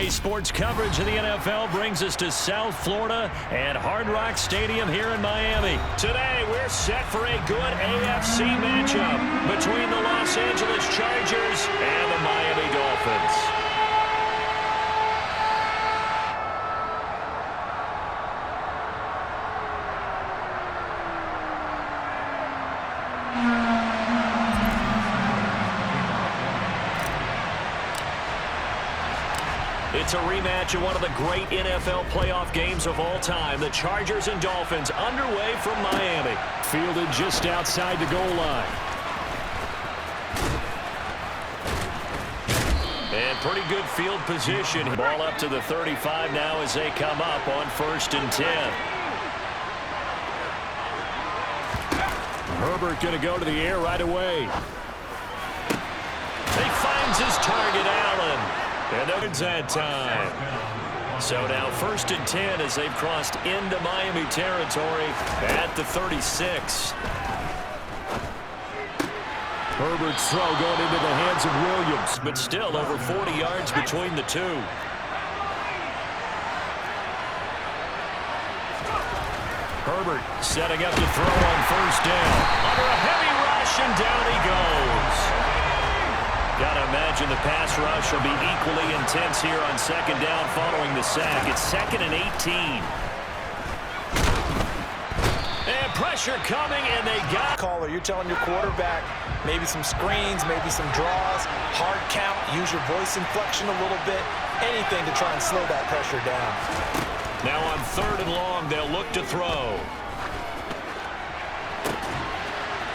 Today's sports coverage of the NFL brings us to South Florida and Hard Rock Stadium here in Miami. Today, we're set for a good AFC matchup between the Los Angeles Chargers and the Miami Dolphins. It's a rematch of one of the great NFL playoff games of all time. The Chargers and Dolphins underway from Miami. Fielded just outside the goal line. And pretty good field position. Ball up to the 35 now as they come up on 1st and 10. Herbert going to go to the air right away. He finds his target, Allen. And opens that time. So now 1st and 10 as they've crossed into Miami territory at the 36. Herbert's throw going into the hands of Williams, but still over 40 yards between the two. Herbert setting up to throw on 1st down. Under a heavy rush, and down he goes. Got to imagine the pass rush will be equally intense here on 2nd down following the sack. It's 2nd and 18. And pressure coming, and they got... Caller, you're telling your quarterback maybe some screens, maybe some draws, hard count, use your voice inflection a little bit, anything to try and slow that pressure down. Now on 3rd and long, they'll look to throw.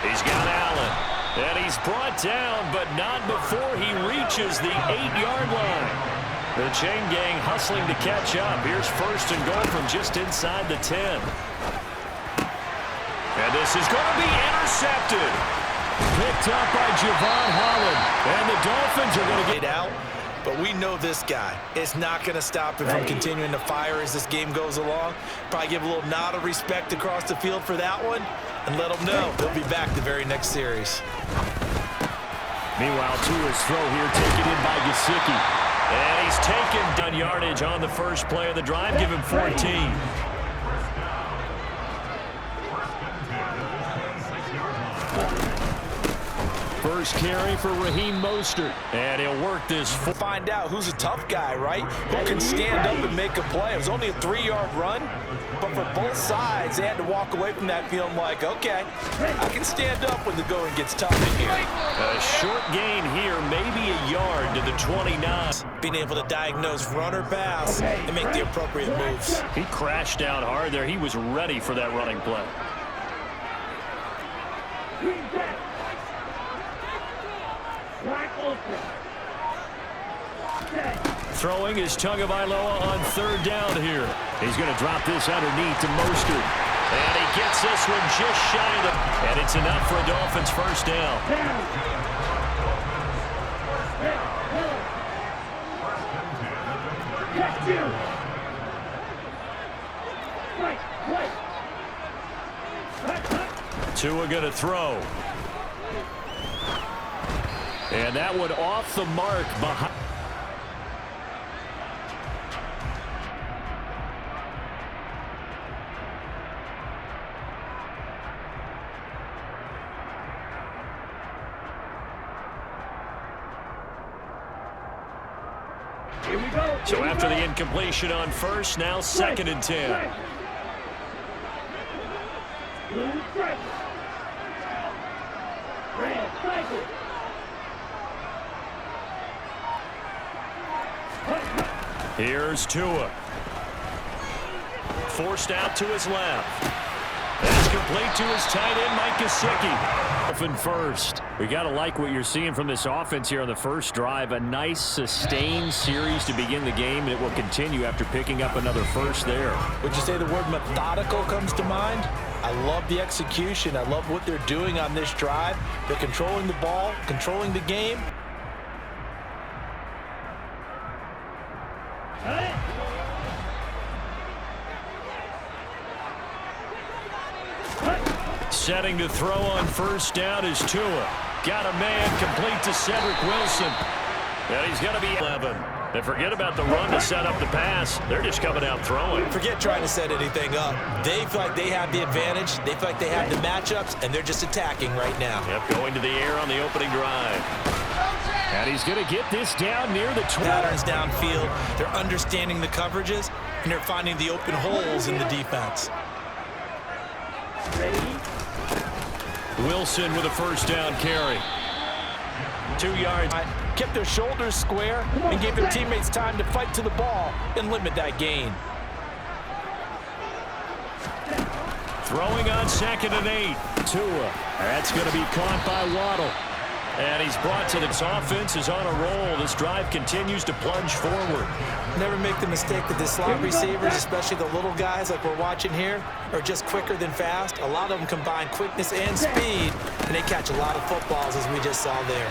He's got Allen. And he's brought down, but not before he reaches the 8-yard line. The chain gang hustling to catch up. Here's 1st and goal from just inside the 10. And this is going to be intercepted. Picked up by Javon Holland. And the Dolphins are going to get out. But we know this guy is not going to stop him from continuing to fire as this game goes along. Probably give a little nod of respect across the field for that one. And let him know he'll be back the very next series. Meanwhile, Tua's throw here taken in by Gesicki. And he's taken down yardage on the first play of the drive. Give him 14. First carry for Raheem Mostert. And he'll work this. Find out who's a tough guy, right? Who can stand up and make a play. It was only a 3-yard run. But for both sides, they had to walk away from that feeling like, okay, I can stand up when the going gets tough in here. A short gain here, maybe a yard to the 29. Being able to diagnose run or pass and make the appropriate moves. He crashed down hard there. He was ready for that running play. Throwing is Tagovailoa on 3rd down here. He's going to drop this underneath to Mostert. And he gets this one just shy of the... And it's enough for a Dolphins 1st down. Tua going to throw. And that one off the mark behind. So after the incompletion on 1st, now 2nd and 10. Here's Tua. Forced out to his left. That's complete to his tight end, Mike Gesicki. Dolphin 1st. We got to like what you're seeing from this offense here on the first drive. A nice, sustained series to begin the game, and it will continue after picking up another 1st there. Would you say the word methodical comes to mind? I love the execution. I love what they're doing on this drive. They're controlling the ball, controlling the game. Setting to throw on 1st down is Tua. Got a man complete to Cedric Wilson. And he's going to be 11. And forget about the run to set up the pass. They're just coming out throwing. Forget trying to set anything up. They feel like they have the advantage. They feel like they have the matchups, and they're just attacking right now. Yep, going to the air on the opening drive. And he's going to get this down near the 20. Patterns downfield. They're understanding the coverages, and they're finding the open holes in the defense. Wilson with a first down carry. 2 yards. Kept their shoulders square and gave their teammates time to fight to the ball and limit that gain. Throwing on 2nd and 8. Tua. That's going to be caught by Waddle. And he's brought to this offense is on a roll. This drive continues to plunge forward. Never make the mistake that the slot receivers, especially the little guys like we're watching here, are just quicker than fast. A lot of them combine quickness and speed, and they catch a lot of footballs, as we just saw there.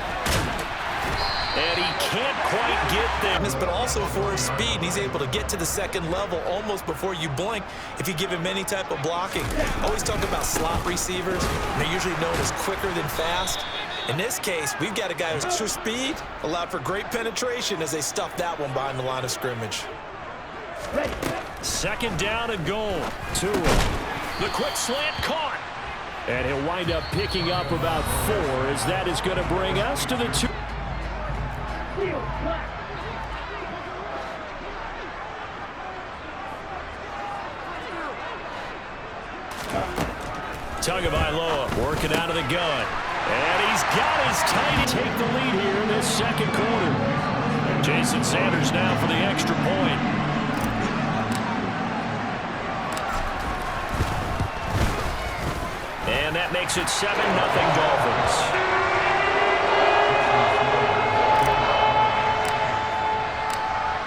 And he can't quite get them. But also for his speed, and he's able to get to the second level almost before you blink if you give him any type of blocking. Always talk about slot receivers, and they're usually known as quicker than fast. In this case, we've got a guy who's extra speed, allowed for great penetration as they stuff that one behind the line of scrimmage. 2nd down and goal. Tua. The quick slant caught. And he'll wind up picking up about 4 as that is going to bring us to the 2. Tagovailoa working out of the gun. And he's got his tight take the lead here in this second quarter. Jason Sanders now for the extra point. And that makes it 7-0 Dolphins.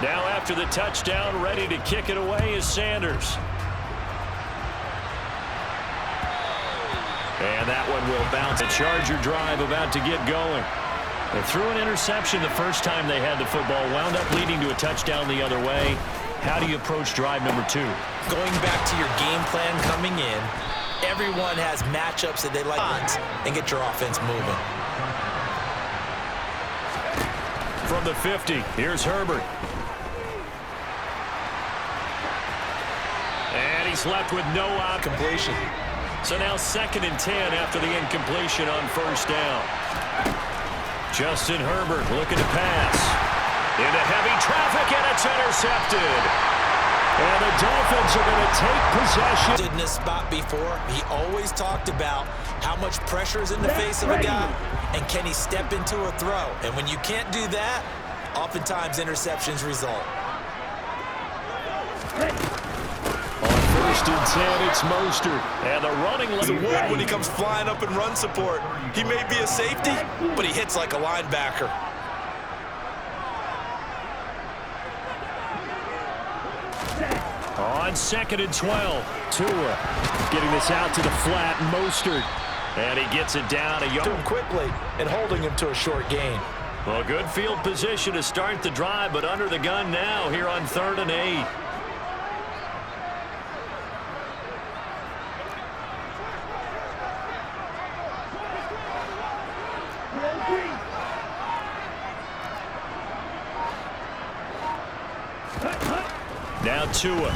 Now after the touchdown, ready to kick it away is Sanders. And that one will bounce. A Charger drive about to get going. They threw an interception the first time they had the football, wound up leading to a touchdown the other way. How do you approach drive number 2? Going back to your game plan coming in, everyone has matchups that they like and get your offense moving. From the 50, here's Herbert. And he's left with no out. Completion. So now 2nd and 10 after the incompletion on first down. Justin Herbert looking to pass. Into heavy traffic, and it's intercepted. And the Dolphins are going to take possession. In this spot before, he always talked about how much pressure is in the face of a guy, and can he step into a throw. And when you can't do that, oftentimes interceptions result. On 1st and 10, it's Mostert. And the running Wood when he comes flying up in run support. He may be a safety, but he hits like a linebacker. On 2nd and 12, Tua getting this out to the flat. Mostert. And he gets it down a yard. Quickly and holding him to a short gain. Well, good field position to start the drive, but under the gun now here on 3rd and 8. Now Tua.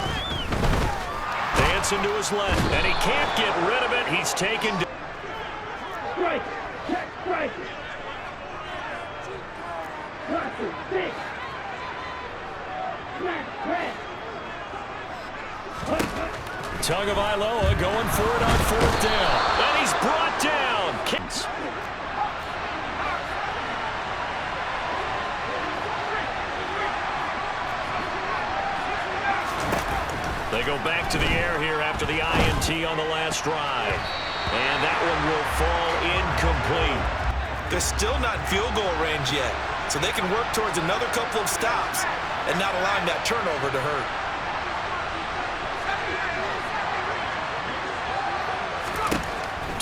Dancing to his left, and he can't get rid of it. He's taken. Strike! Check strike! Tagovailoa going for it on 4th down. And he's brought down. Kicks. They go back to the air here after the INT on the last drive. And that one will fall incomplete. They're still not in field goal range yet, so they can work towards another couple of stops and not allowing that turnover to hurt.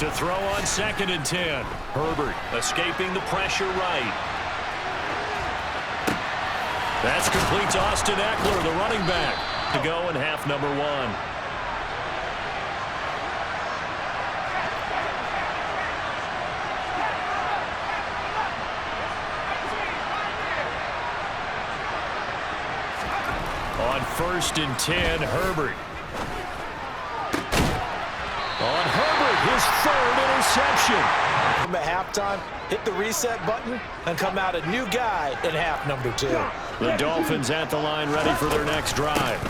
To throw on 2nd and 10. Herbert escaping the pressure right. That's complete to Austin Eckler, the running back, to go in half number 1. On 1st and 10, Herbert. On Herbert, his 3rd interception. At halftime, hit the reset button, and come out a new guy in half number 2. The Dolphins at the line ready for their next drive.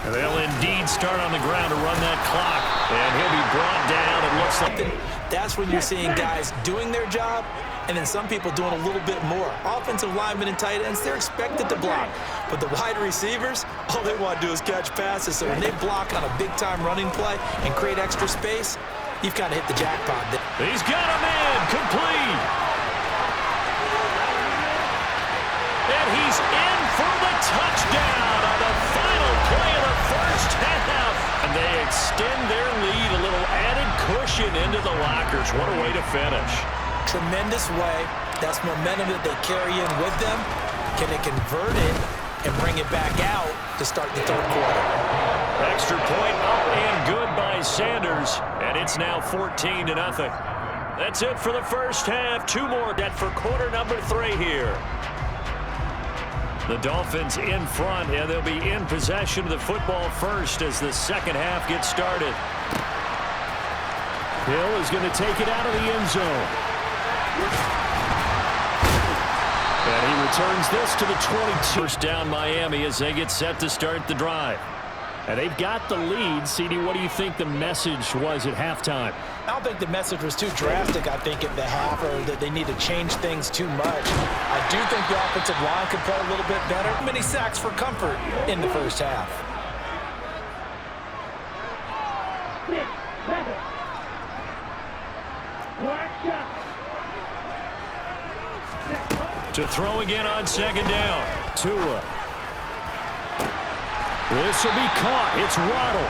And they'll indeed start on the ground to run that clock. And he'll be brought down. It looks like that's when you're seeing guys doing their job, and then some people doing a little bit more. Offensive linemen and tight ends, they're expected to block. But the wide receivers, all they want to do is catch passes. So when they block on a big-time running play and create extra space, you've kind of hit the jackpot there. He's got a man complete. And he's in for the touchdown on the final play of the first half. And they extend their lead, a little added cushion into the lockers. What a way to finish. Tremendous way. That's momentum that they carry in with them. Can they convert it and bring it back out to start the 3rd quarter? Extra point up and good by Sanders. And it's now 14-0. That's it for the first half. 2 more net for quarter number 3 here. The Dolphins in front, and they'll be in possession of the football first as the second half gets started. Hill is going to take it out of the end zone. And he returns this to the 22. First down Miami as they get set to start the drive. And they've got the lead. CD, what do you think the message was at halftime? I don't think the message was too drastic, I think, at the half, or that they need to change things too much. I do think the offensive line could play a little bit better. Many sacks for comfort in the first half. To throw again on second down. Tua. This will be caught. It's Waddle.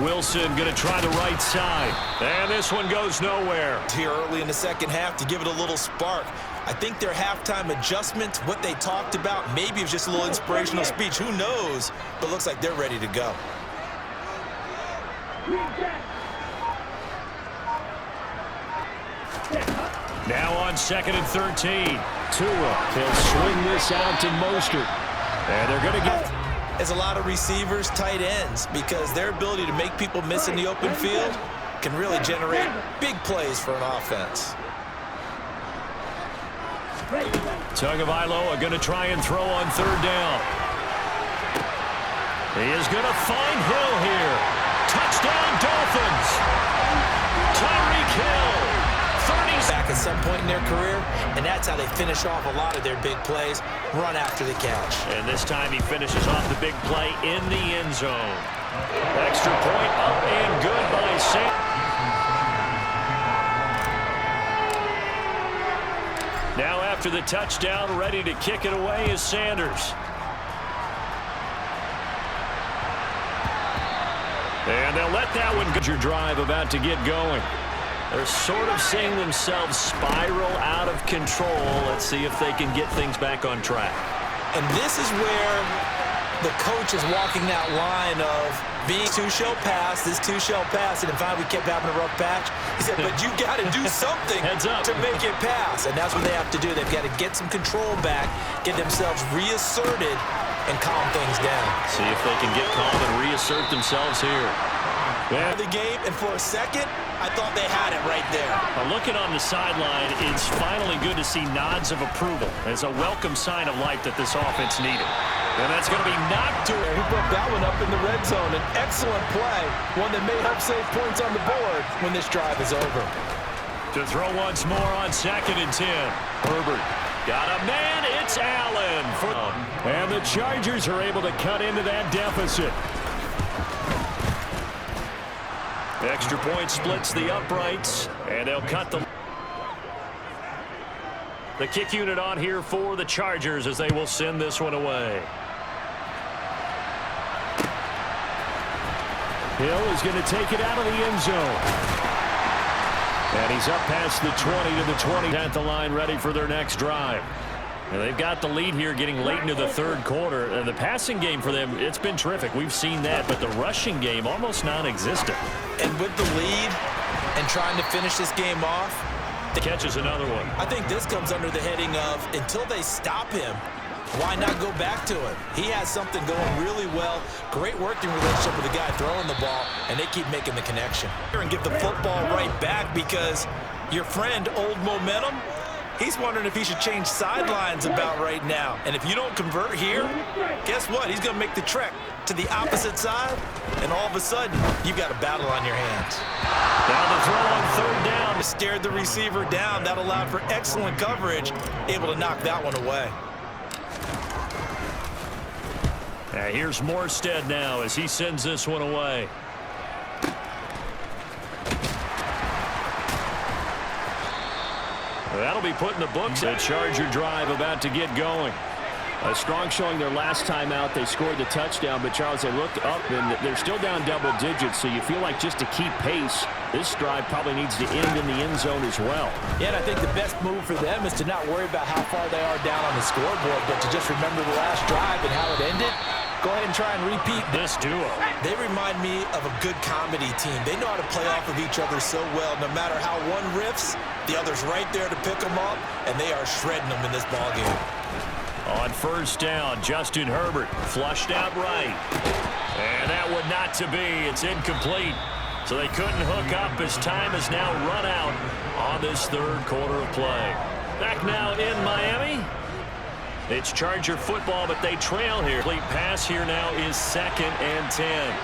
Wilson going to try the right side. And this one goes nowhere. Here early in the second half to give it a little spark. I think their halftime adjustment, what they talked about, maybe it was just a little inspirational speech. Who knows? But it looks like they're ready to go. Now on 2nd and 13. Tua, he'll swing this out to Mostert. And they're going to get... There's a lot of receivers, tight ends, because their ability to make people miss in the open field can really generate big plays for an offense. Tagovailoa going to try and throw on 3rd down. He is going to find Hill here. Touchdown, Dolphins. Tyreek Hill. 30 back at some point in their career, and that's how they finish off a lot of their big plays, run after the catch. And this time he finishes off the big play in the end zone. Extra point up and good by Sam. Now after the touchdown, ready to kick it away is Sanders. And they'll let that one go. Your drive about to get going. They're sort of seeing themselves spiral out of control. Let's see if they can get things back on track. And this is where the coach is walking that line of being two-shell pass, this two-shell pass, and then finally we kept having a rough patch. He said, but you got to do something to make it pass. And that's what they have to do. They've got to get some control back, get themselves reasserted, and calm things down. See if they can get calm and reassert themselves here. Yeah. The game, and for a second, I thought they had it right there. Looking on the sideline, it's finally good to see nods of approval. It's a welcome sign of life that this offense needed. And that's going to be knocked to it. He put that one up in the red zone. An excellent play, one that may help save points on the board when this drive is over. To throw once more on 2nd and 10. Herbert got a man. It's Allen. And the Chargers are able to cut into that deficit. Extra point splits the uprights, and they'll cut the kick unit on here for the Chargers as they will send this one away. Hill is going to take it out of the end zone. And he's up past the 20 to the 20 at the line, ready for their next drive. And they've got the lead here getting late into the 3rd quarter. And the passing game for them, it's been terrific. We've seen that, but the rushing game almost non-existent. And with the lead and trying to finish this game off, Catches another one. I think this comes under the heading of until they stop him, why not go back to him? He has something going really well. Great working relationship with the guy throwing the ball, and they keep making the connection. And give the football right back because your friend, Old Momentum, he's wondering if he should change sidelines about right now. And if you don't convert here, guess what? He's going to make the trek to the opposite side, and all of a sudden, you've got a battle on your hands. Now the throw on third down. Stared the receiver down. That allowed for excellent coverage, able to knock that one away. Here's Morstead now as he sends this one away. That'll be put in the books. The Charger drive about to get going. A strong showing their last time out. They scored the touchdown, but Charles, they looked up and they're still down double digits, so you feel like just to keep pace, this drive probably needs to end in the end zone as well. Yeah, and I think the best move for them is to not worry about how far they are down on the scoreboard, but to just remember the last drive and how it ended. Go ahead and try and repeat this duo. They remind me of a good comedy team. They know how to play off of each other so well. No matter how one riffs, the other's right there to pick them up, and they are shredding them in this ballgame. On first down, Justin Herbert flushed out right. And that would not to be. It's incomplete. So they couldn't hook up as time has now run out on this third quarter of play. Back now in Miami. It's Charger football, but they trail here. Complete pass here now is 2nd and 10.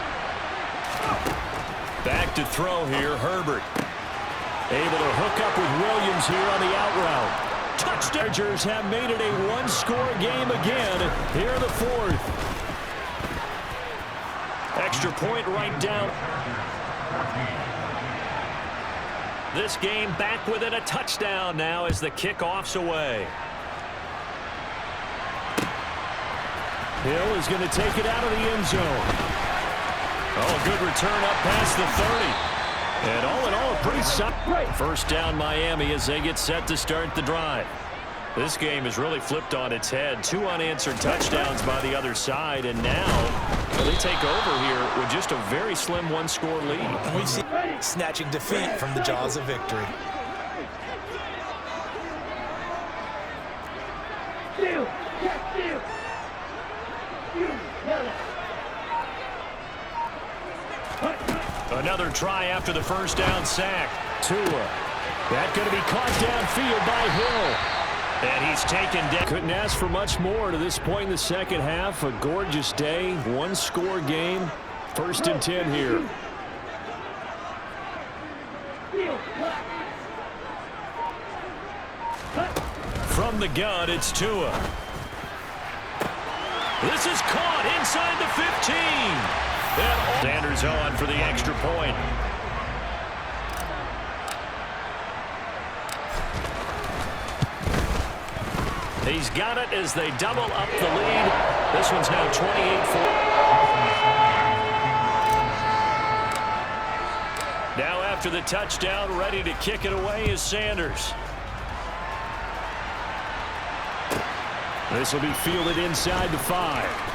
Back to throw here, Herbert. Able to hook up with Williams here on the out route. Touchdown. Chargers have made it a one-score game again here in the fourth. Extra point right down. This game back within a touchdown now as the kickoff's away. Hill is going to take it out of the end zone. Oh, a good return up past the 30. And all in all, a pretty solid first down Miami as they get set to start the drive. This game is really flipped on its head. 2 unanswered touchdowns by the other side, and now they take over here with just a very slim one-score lead. And we see snatching defeat from the jaws of victory. Another try after the first down sack. Tua. That going to be caught downfield by Hill. And he's taken down. Couldn't ask for much more to this point in the second half. A gorgeous day. One-score game. 1st and 10 here. From the gun, it's Tua. This is caught inside the 15. Sanders on for the extra point. He's got it as they double up the lead. This one's now 28-4. Now after the touchdown, ready to kick it away is Sanders. This will be fielded inside the 5.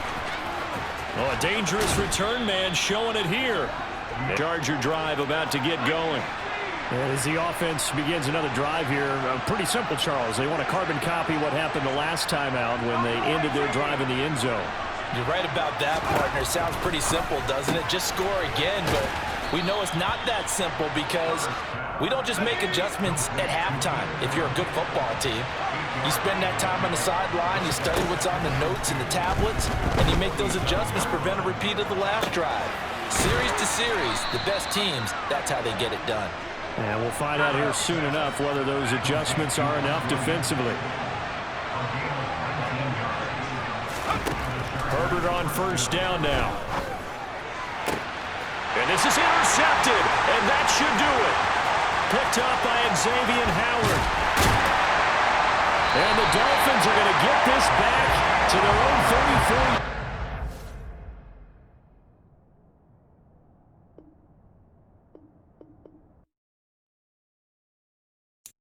Oh, a dangerous return man showing it here. Charger drive about to get going. And as the offense begins another drive here, pretty simple, Charles. They want to carbon copy what happened the last time out when they ended their drive in the end zone. You're right about that, partner. Sounds pretty simple, doesn't it? Just score again, but we know it's not that simple because we don't just make adjustments at halftime if you're a good football team. You spend that time on the sideline, you study what's on the notes and the tablets, and you make those adjustments to prevent a repeat of the last drive. Series to series, the best teams, that's how they get it done. And we'll find out here soon enough whether those adjustments are enough defensively. Herbert on first down now. And this is intercepted, and that should do it. Picked up by Xavier Howard. And the Dolphins are going to get this back to their own 34.